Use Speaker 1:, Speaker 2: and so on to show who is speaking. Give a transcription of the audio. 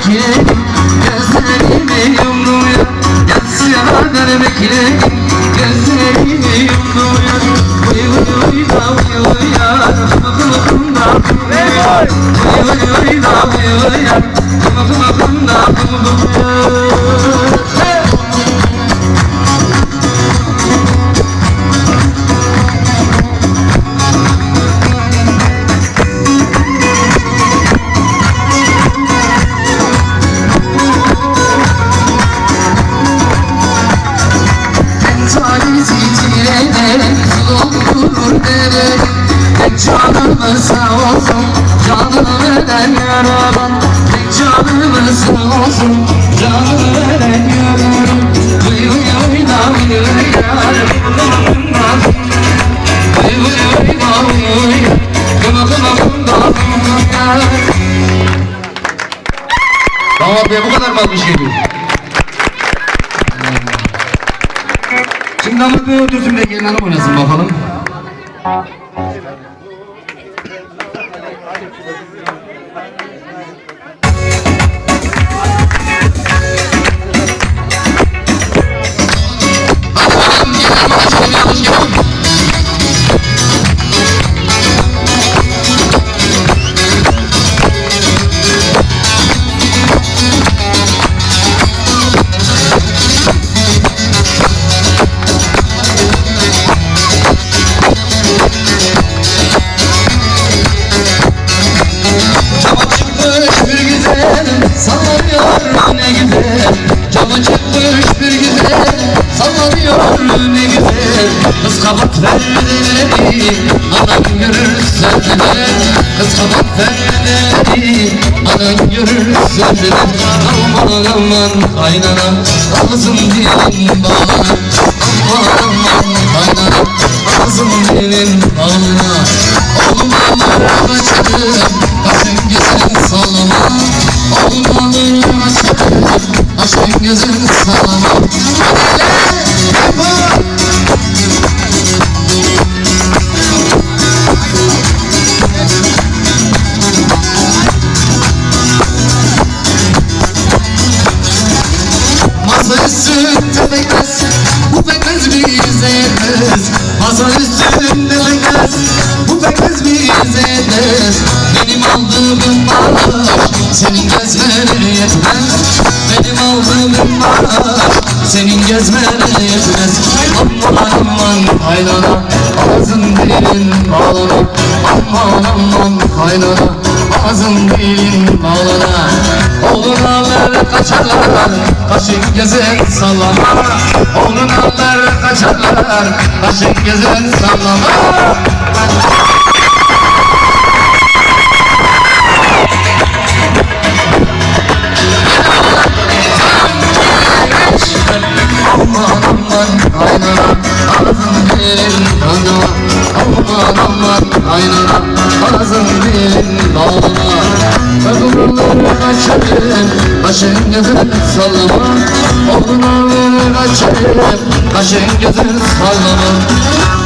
Speaker 1: beklerim, gözlerimi yumruya. Yatsıyalar beklerim, gözlerimi yumruya. Vıy vıy vıy da vıy vıy ya, kımıkımda vıy ya. Vıy vıy vıy da vıy vıy ya, kımıkımda vıy ya. Canımı sağ olsun, canımı veren yaradan. Canımı sağ olsun, canımı veren yaradan. Vıy vıy vıy da vıy vıy ya, vıy vıy vıy da vıy vıy ya, kıma kıma kımda kımda ya. Damat Bey bu kadar mı almış geliyor? Şimdi damat Bey otursun da gelin hanım oynasın bakalım. Sallanıyor ne güzel, camı çıkmış bir güzel. Sallanıyor ne güzel, kız kabak verdileri anan görür sözler. Kız kabak verdileri anan görür sözler. Aman aman kaynana, ağzım dilin bağına. Aman aman kaynana, ağzım dilin bağına. Oğlum alır kaçırır, başın güzel sallama. Oğlum alır kaçırır, başın güzel sallama. Masa üstünde bekmez, bu bekmez bize yetmez. Masa üstünde bekmez, bu bekmez bize yetmez. Benim aldığım maaş senin gezmene yetmez. Benim aldığım maaş senin gezmene yetmez. Aman aman kaynana, ağzın dilin bağlana. Aman aman kaynana, ağzın dilin bağlana. Oğlun alır kaçarlar, kaşın gezer sallama. Oğlun alır kaçarlar, kaşın gezer sallama. Aman aman kaynana, ağzın dilin bağlana. Aman aman kaynana, ağzın dilin bağlana. Kadınları kaçırır, başın gözün sallama. Oğlun alır kaçırır, başın gözün sallama.